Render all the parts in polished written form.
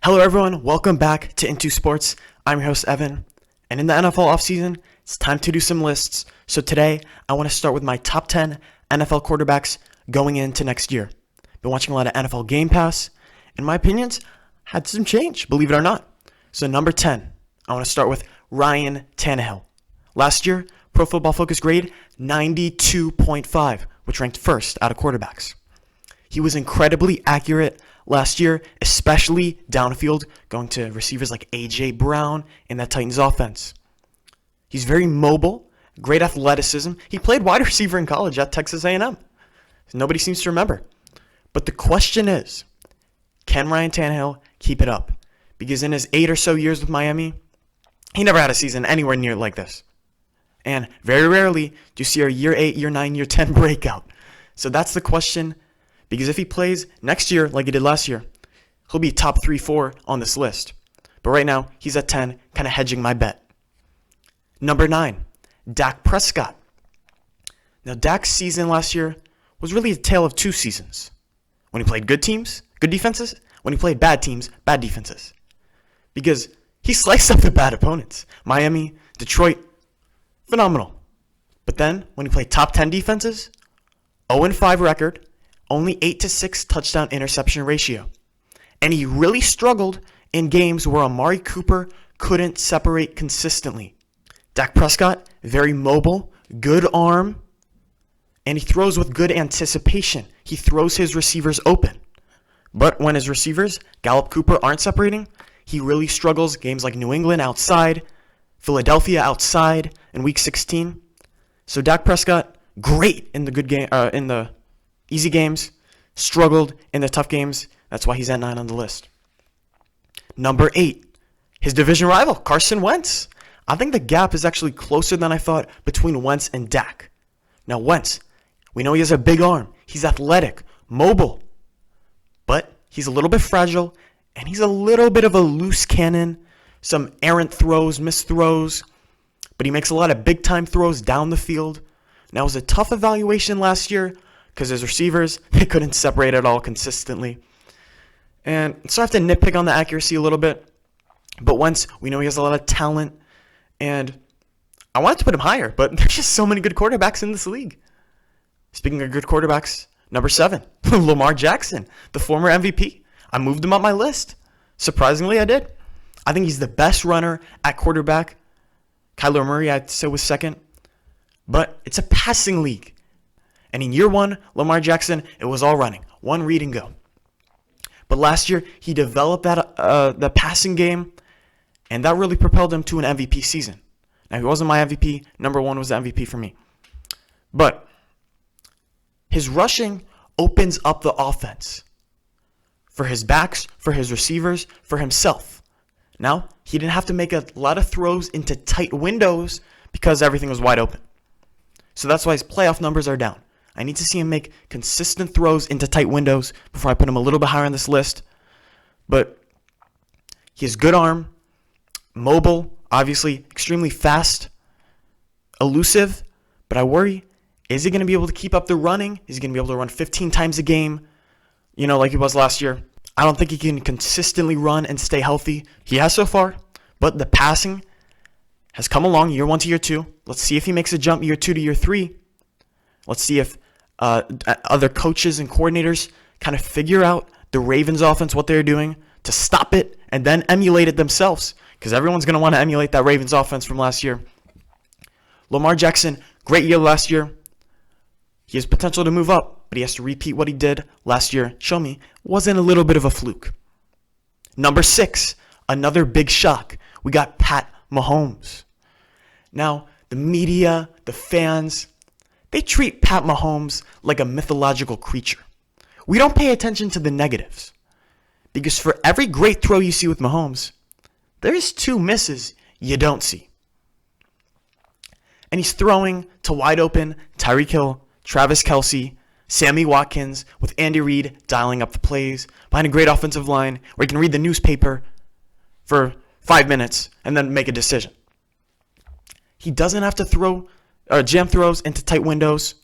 Hello everyone, welcome back to Into Sports. I'm your host Evan, and in the NFL offseason, it's time to do some lists. So today, I want to start with my top 10 NFL quarterbacks going into next year. Been watching a lot of NFL Game Pass, and my opinions had some change, believe it or not. So number 10, I want to start with Ryan Tannehill. Last year, Pro Football Focus grade 92.5, which ranked first out of quarterbacks. He was incredibly accurate last year, especially downfield, going to receivers like A.J. Brown in that Titans offense. He's very mobile, great athleticism. He played wide receiver in college at Texas A&M. Nobody seems to remember. But the question is, can Ryan Tannehill keep it up? Because in his 8 or so years with Miami, he never had a season anywhere near like this. And very rarely do you see a year 8, year 9, year 10 breakout. So that's the question. Because if he plays next year like he did last year, he'll be top 3, 4 on this list. But right now, he's at 10, kind of hedging my bet. Number 9, Dak Prescott. Now, Dak's season last year was really a tale of two seasons. When he played good teams, good defenses. When he played bad teams, bad defenses. Because he sliced up the bad opponents. Miami, Detroit, phenomenal. But then, when he played top 10 defenses, 0-5 record, only 8-6 touchdown interception ratio. And he really struggled in games where Amari Cooper couldn't separate consistently. Dak Prescott, very mobile, good arm, and he throws with good anticipation. He throws his receivers open. But when his receivers, Gallup, Cooper, aren't separating, he really struggles. Games like New England outside, Philadelphia outside in Week 16. So Dak Prescott, great in the good game, in the easy games, struggled in the tough games. That's why he's at 9 on the list. Number 8, his division rival, Carson Wentz. I think the gap is actually closer than I thought between Wentz and Dak. Now, Wentz, we know he has a big arm. He's athletic, mobile. But he's a little bit fragile, and he's a little bit of a loose cannon. Some errant throws, missed throws. But he makes a lot of big-time throws down the field. Now, it was a tough evaluation last year, because his receivers, they couldn't separate at all consistently. And so I have to nitpick on the accuracy a little bit. But Wentz, we know he has a lot of talent. And I wanted to put him higher, but there's just so many good quarterbacks in this league. Speaking of good quarterbacks, number 7, Lamar Jackson, the former MVP. I moved him up my list. Surprisingly, I did. I think he's the best runner at quarterback. Kyler Murray, I'd say, was second. But it's a passing league. And in year 1, Lamar Jackson, it was all running. One read and go. But last year, he developed the passing game, and that really propelled him to an MVP season. Now, he wasn't my MVP. Number 1 was the MVP for me. But his rushing opens up the offense for his backs, for his receivers, for himself. Now, he didn't have to make a lot of throws into tight windows because everything was wide open. So that's why his playoff numbers are down. I need to see him make consistent throws into tight windows before I put him a little bit higher on this list. But he has good arm, mobile, obviously extremely fast, elusive. But I worry, is he going to be able to keep up the running? Is he going to be able to run 15 times a game, like he was last year? I don't think he can consistently run and stay healthy. He has so far, but the passing has come along year 1 to year 2. Let's see if he makes a jump year 2 to year 3. Let's see if other coaches and coordinators kind of figure out the Ravens offense, what they're doing to stop it and then emulate it themselves, because everyone's going to want to emulate that Ravens offense from last year. Lamar Jackson, great year last year. He has potential to move up, but he has to repeat what he did last year. Show me, wasn't a little bit of a fluke. Number 6, another big shock. We got Pat Mahomes. Now, the media, the fans, they treat Pat Mahomes like a mythological creature. We don't pay attention to the negatives. Because for every great throw you see with Mahomes, there's 2 misses you don't see. And he's throwing to wide open Tyreek Hill, Travis Kelce, Sammy Watkins, with Andy Reid dialing up the plays, behind a great offensive line where you can read the newspaper for 5 minutes and then make a decision. He doesn't have to throw jam throws into tight windows.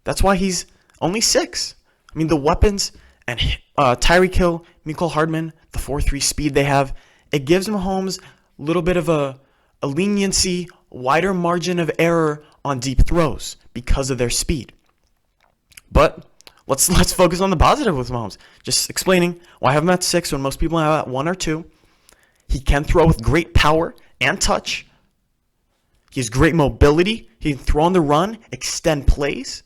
That's why he's only 6. I mean, the weapons And Tyreek Hill, Mecole Hardman, the 4.3 speed they have, it gives Mahomes a little bit of a leniency, wider margin of error on deep throws because of their speed. But let's focus on the positive with Mahomes. Just explaining why I have him at 6 when most people have him at 1 or 2. He can throw with great power and touch. He has great mobility. He can throw on the run, extend plays.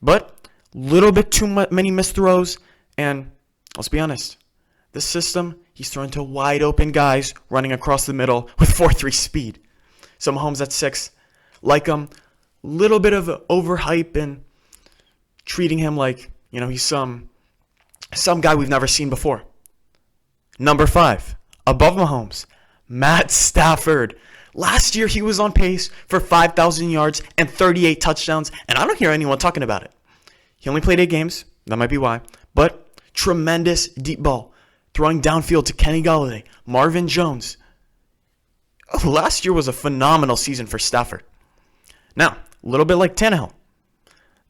But a little bit too many missed throws. And let's be honest, this system, he's throwing to wide open guys running across the middle with 4.3 speed. So Mahomes at 6, like him, little bit of overhype and treating him like, he's some guy we've never seen before. Number 5, above Mahomes, Matt Stafford. Last year, he was on pace for 5,000 yards and 38 touchdowns, and I don't hear anyone talking about it. He only played 8 games. That might be why. But tremendous deep ball, throwing downfield to Kenny Golladay, Marvin Jones. Last year was a phenomenal season for Stafford. Now, a little bit like TANNEHILL.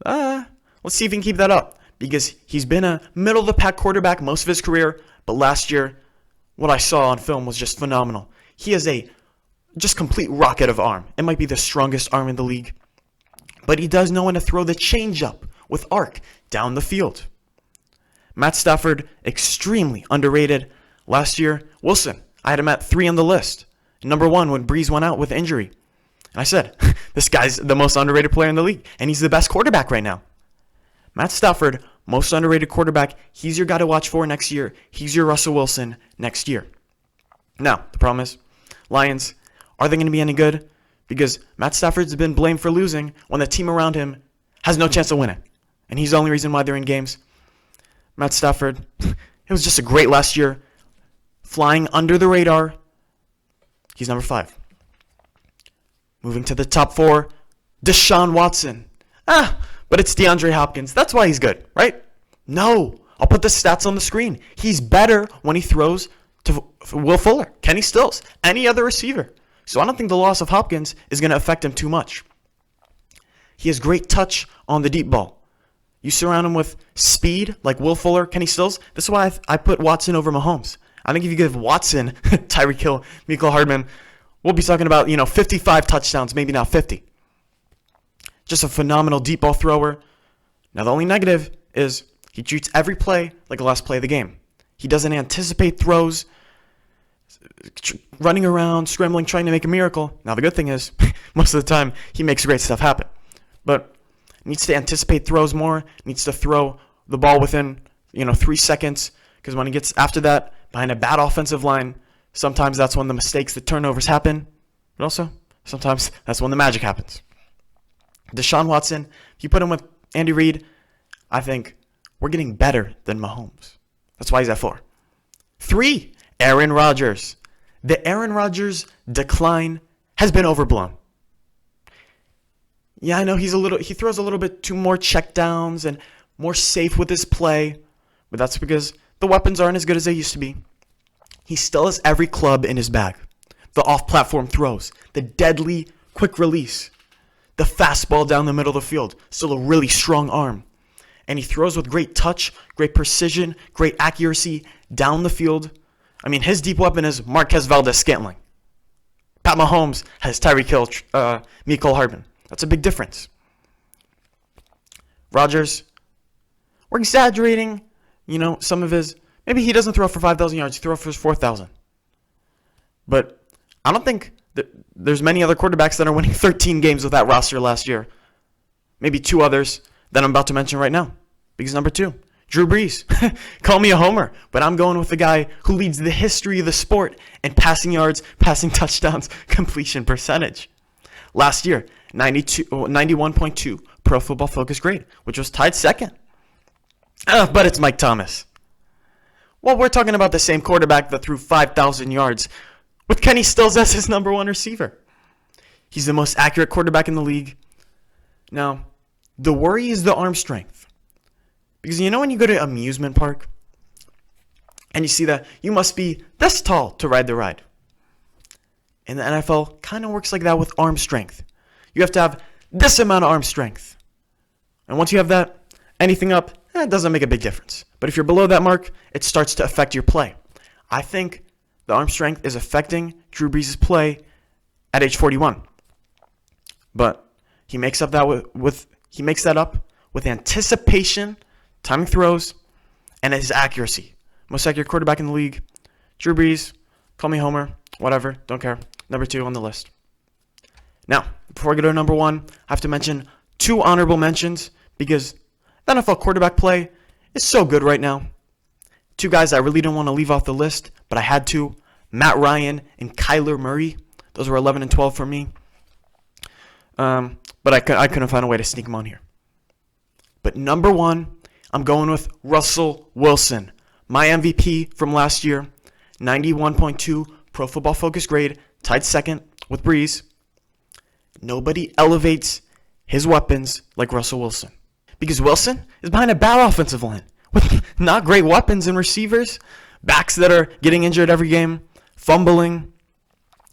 Let's see if he can keep that up, because he's been a middle-of-the-pack quarterback most of his career, but last year, what I saw on film was just phenomenal. He has a just complete rocket of arm. It might be the strongest arm in the league, but he does know when to throw the changeup with arc down the field. Matt Stafford, extremely underrated. Last year, Wilson, I had him at 3 on the list. Number 1 when BREES went out with injury. And I said, this guy's the most underrated player in the league, and he's the best quarterback right now. Matt Stafford, most underrated quarterback. He's your guy to watch for next year. He's your Russell Wilson next year. Now, the problem is, Lions, are they going to be any good? Because Matt Stafford's been blamed for losing when the team around him has no chance of winning. And he's the only reason why they're in games. Matt Stafford, it was just a great last year. Flying under the radar. He's number 5. Moving to the top 4, Deshaun Watson. But it's DeAndre Hopkins. That's why he's good, right? No. I'll put the stats on the screen. He's better when he throws to Will Fuller, Kenny Stills, any other receiver. So I don't think the loss of Hopkins is going to affect him too much. He has great touch on the deep ball. You surround him with speed like Will Fuller, Kenny Stills. This is why I put Watson over Mahomes. I think if you give Watson, Tyreek Hill, Mecole Hardman, we'll be talking about, 55 touchdowns, maybe not 50. Just a phenomenal deep ball thrower. Now, the only negative is he treats every play like the last play of the game. He doesn't anticipate throws, running around, scrambling, trying to make a miracle. Now, the good thing is, most of the time, he makes great stuff happen. But needs to anticipate throws more, needs to throw the ball within, 3 seconds, because when he gets after that, behind a bad offensive line, sometimes that's when the mistakes, the turnovers happen. But also, sometimes that's when the magic happens. Deshaun Watson, if you put him with Andy Reid, I think we're getting better than Mahomes. That's why he's at 4. 3, Aaron Rodgers. The Aaron Rodgers decline has been overblown. Yeah, I know he throws a little bit too more checkdowns and more safe with his play, but that's because the weapons aren't as good as they used to be. He still has every club in his bag. The off-platform throws, the deadly quick release, the fastball down the middle of the field, still a really strong arm. And he throws with great touch, great precision, great accuracy down the field. I mean, his deep weapon is Marquez Valdez-Scantling. Pat Mahomes has Tyreek Hill, Mecole Hardman. That's a big difference. Rodgers, we're exaggerating, some of his. Maybe he doesn't throw for 5,000 yards. He throws for 4,000. But I don't think that there's many other quarterbacks that are winning 13 games with that roster last year. Maybe 2 others that I'm about to mention right now. Because number 2, Drew Brees. Call me a homer, but I'm going with the guy who leads the history of the sport in passing yards, passing touchdowns, completion percentage. Last year, 91.2 Pro Football Focus grade, which was tied second. But it's Mike Thomas. Well, we're talking about the same quarterback that threw 5,000 yards with Kenny Stills as his number 1 receiver. He's the most accurate quarterback in the league. Now, the worry is the arm strength. Because when you go to amusement park and you see that you must be this tall to ride the ride. And the NFL kind of works like that with arm strength. You have to have this amount of arm strength. And once you have that, anything up, it doesn't make a big difference. But if you're below that mark, it starts to affect your play. I think the arm strength is affecting Drew Brees' play at age 41. But he makes up that with anticipation, timing throws, and his accuracy. Most accurate quarterback in the league. Drew Brees, call me Homer, whatever, don't care. Number 2 on the list. Now, before I go to number 1, I have to mention 2 honorable mentions because the NFL quarterback play is so good right now. 2 guys I really didn't want to leave off the list, but I had to. Matt Ryan and Kyler Murray. Those were 11 and 12 for me. But I couldn't find a way to sneak them on here. But number 1, I'm going with Russell Wilson. My MVP from last year, 91.2 Pro Football Focus grade, tied second with Brees. Nobody elevates his weapons like Russell Wilson. Because Wilson is behind a bad offensive line with not great weapons and receivers, backs that are getting injured every game, fumbling,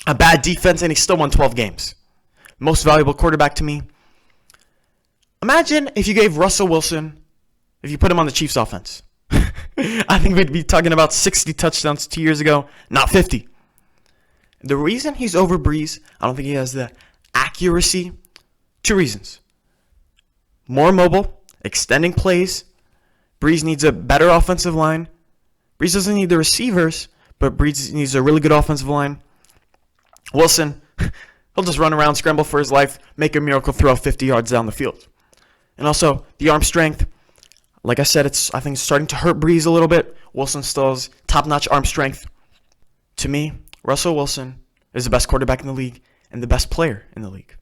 a bad defense, and he still won 12 games. Most valuable quarterback to me. Imagine if you gave Russell Wilson, if you put him on the Chiefs offense. I think we'd be talking about 60 touchdowns 2 years ago, not 50. The reason he's over Brees, I don't think he has the accuracy. 2 reasons. More mobile, extending plays. Brees needs a better offensive line. Brees doesn't need the receivers, but Brees needs a really good offensive line. Wilson, he'll just run around, scramble for his life, make a miracle throw 50 yards down the field. And also, the arm strength. Like I said, I think it's starting to hurt Brees a little bit. Wilson still has top-notch arm strength. To me, Russell Wilson is the best quarterback in the league and the best player in the league.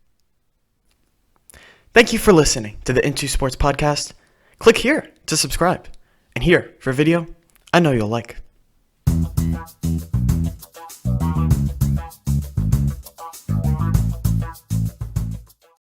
Thank you for listening to the Into Sports podcast. Click here to subscribe and here for a video I know you'll like.